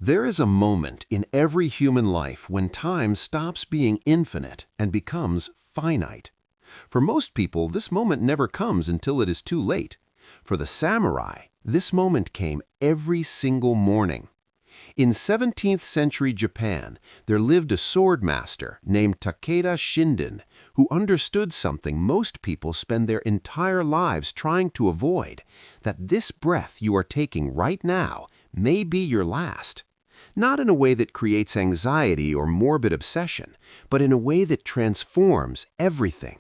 There is a moment in every human life when time stops being infinite and becomes finite. For most people, this moment never comes until it is too late. For the samurai, this moment came every single morning. In 17th century Japan, there lived a sword master named Takeda Shinden who understood something most people spend their entire lives trying to avoid, that this breath you are taking right now may be your last. Not in a way that creates anxiety or morbid obsession, but in a way that transforms everything.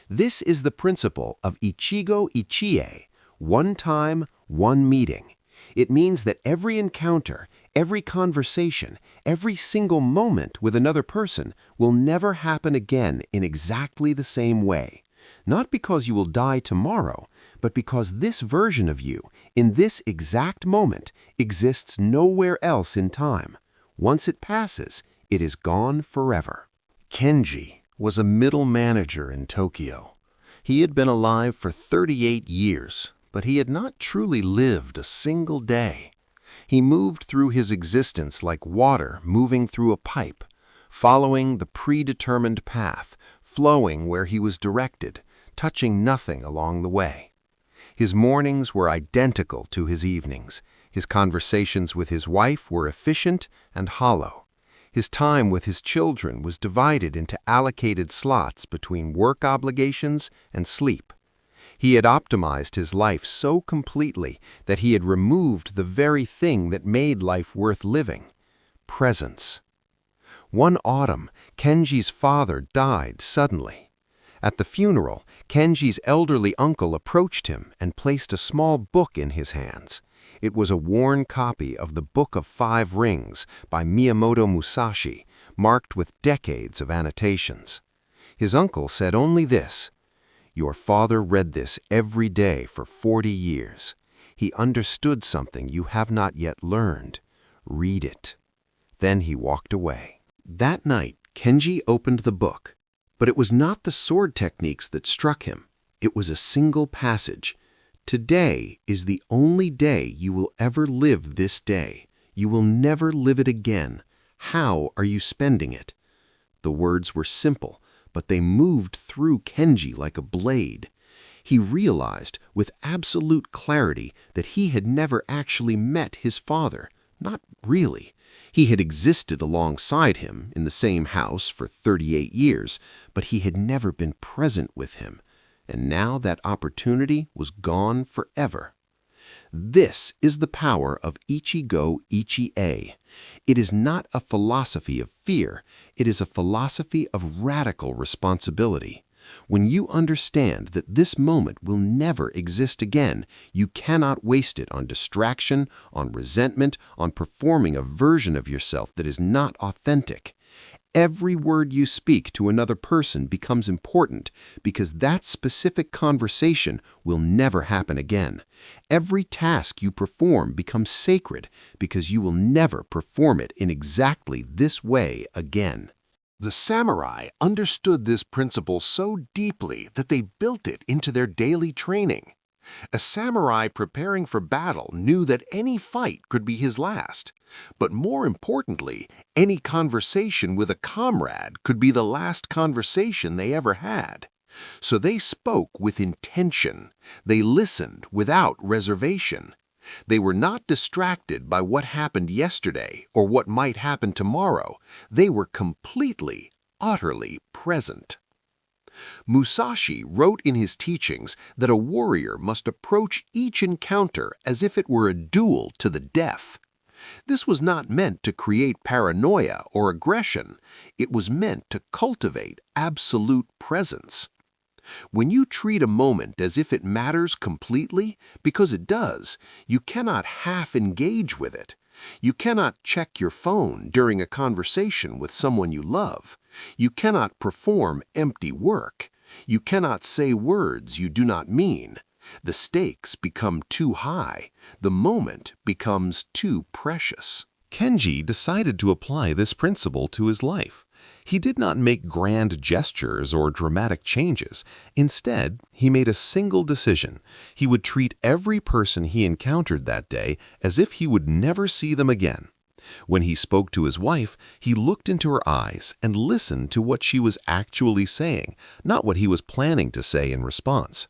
This is the principle of Ichi-Go Ichi-E, one time, one meeting. It means that every encounter, every conversation, every single moment with another person will never happen again in exactly the same way. Not because you will die tomorrow, but because this version of you, in this exact moment, exists nowhere else in time. Once it passes, it is gone forever. Kenji was a middle manager in Tokyo. He had been alive for 38 years, but he had not truly lived a single day. He moved through his existence like water moving through a pipe, following the predetermined path, flowing where he was directed, touching nothing along the way. His mornings were identical to his evenings. His conversations with his wife were efficient and hollow. His time with his children was divided into allocated slots between work obligations and sleep. He had optimized his life so completely that he had removed the very thing that made life worth living: presence. One autumn, Kenji's father died suddenly. At the funeral, Kenji's elderly uncle approached him and placed a small book in his hands. It was a worn copy of the Book of Five Rings by Miyamoto Musashi, marked with decades of annotations. His uncle said only this: "Your father read this every day for 40 years. He understood something you have not yet learned. Read it." Then he walked away. That night, Kenji opened the book. But it was not the sword techniques that struck him. It was a single passage. "Today is the only day you will ever live this day. You will never live it again. How are you spending it?" The words were simple, but they moved through Kenji like a blade. He realized with absolute clarity that he had never actually met his father. Not really. He had existed alongside him in the same house for 38 years, but he had never been present with him. And now that opportunity was gone forever. This is the power of Ichi-Go Ichi-E. It is not a philosophy of fear. It is a philosophy of radical responsibility. When you understand that this moment will never exist again, you cannot waste it on distraction, on resentment, on performing a version of yourself that is not authentic. Every word you speak to another person becomes important because that specific conversation will never happen again. Every task you perform becomes sacred because you will never perform it in exactly this way again. The samurai understood this principle so deeply that they built it into their daily training. A samurai preparing for battle knew that any fight could be his last. But more importantly, any conversation with a comrade could be the last conversation they ever had. So they spoke with intention. They listened without reservation. They were not distracted by what happened yesterday or what might happen tomorrow. They were completely, utterly present. Musashi wrote in his teachings that a warrior must approach each encounter as if it were a duel to the death. This was not meant to create paranoia or aggression. It was meant to cultivate absolute presence. When you treat a moment as if it matters completely, because it does, you cannot half engage with it. You cannot check your phone during a conversation with someone you love. You cannot perform empty work. You cannot say words you do not mean. The stakes become too high. The moment becomes too precious. Kenji decided to apply this principle to his life. He did not make grand gestures or dramatic changes. Instead, he made a single decision. He would treat every person he encountered that day as if he would never see them again. When he spoke to his wife, he looked into her eyes and listened to what she was actually saying, not what he was planning to say in response.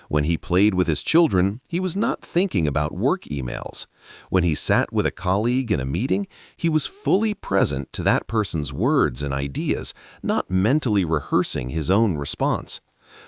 When he played with his children, he was not thinking about work emails. When he sat with a colleague in a meeting, he was fully present to that person's words and ideas, not mentally rehearsing his own response.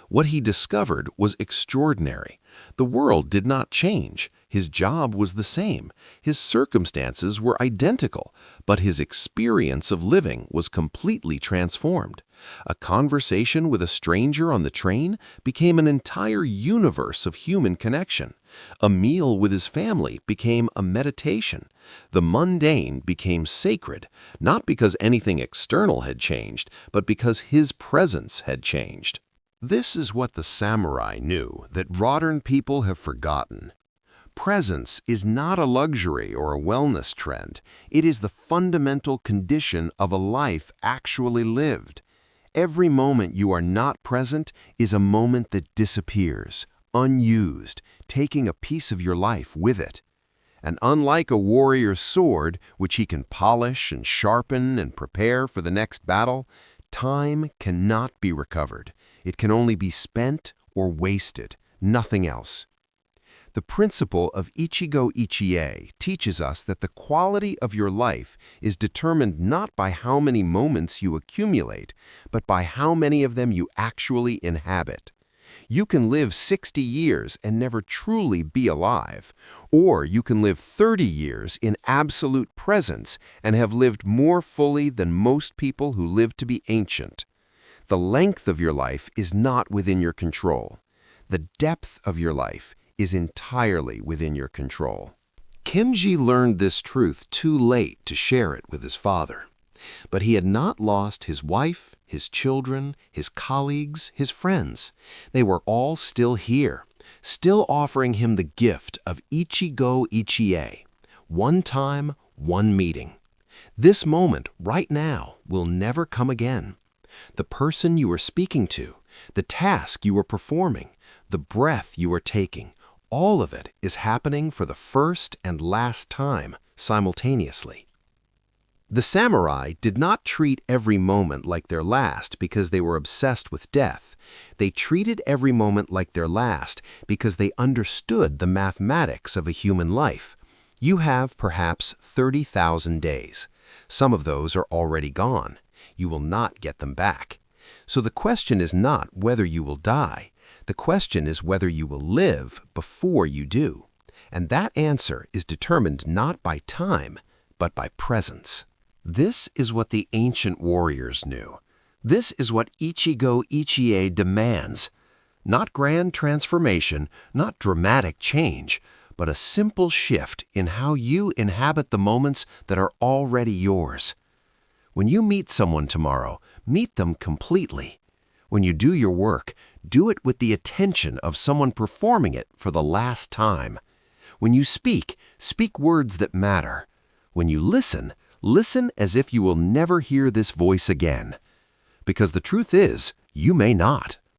What he discovered was extraordinary. The world did not change. His job was the same. His circumstances were identical, but his experience of living was completely transformed. A conversation with a stranger on the train became an entire universe of human connection. A meal with his family became a meditation. The mundane became sacred, not because anything external had changed, but because his presence had changed. This is what the samurai knew that modern people have forgotten. Presence is not a luxury or a wellness trend. It is the fundamental condition of a life actually lived. Every moment you are not present is a moment that disappears, unused, taking a piece of your life with it. And unlike a warrior's sword, which he can polish and sharpen and prepare for the next battle, time cannot be recovered. It can only be spent or wasted, nothing else. The principle of Ichi-Go Ichi-E teaches us that the quality of your life is determined not by how many moments you accumulate, but by how many of them you actually inhabit. You can live 60 years and never truly be alive, or you can live 30 years in absolute presence and have lived more fully than most people who live to be ancient. The length of your life is not within your control. The depth of your life is entirely within your control. Kimji learned this truth too late to share it with his father. But he had not lost his wife, his children, his colleagues, his friends. They were all still here, still offering him the gift of Ichi-Go Ichi-E. One time, one meeting. This moment, right now, will never come again. The person you are speaking to, the task you are performing, the breath you are taking, all of it is happening for the first and last time simultaneously. The samurai did not treat every moment like their last because they were obsessed with death. They treated every moment like their last because they understood the mathematics of a human life. You have perhaps 30,000 days. Some of those are already gone. You will not get them back. So the question is not whether you will die. The question is whether you will live before you do. And that answer is determined not by time, but by presence. This is what the ancient warriors knew. This is what Ichi-Go Ichi-E demands. Not grand transformation, not dramatic change, but a simple shift in how you inhabit the moments that are already yours. When you meet someone tomorrow, meet them completely. When you do your work, do it with the attention of someone performing it for the last time. When you speak, speak words that matter. When you listen, listen as if you will never hear this voice again. Because the truth is, you may not.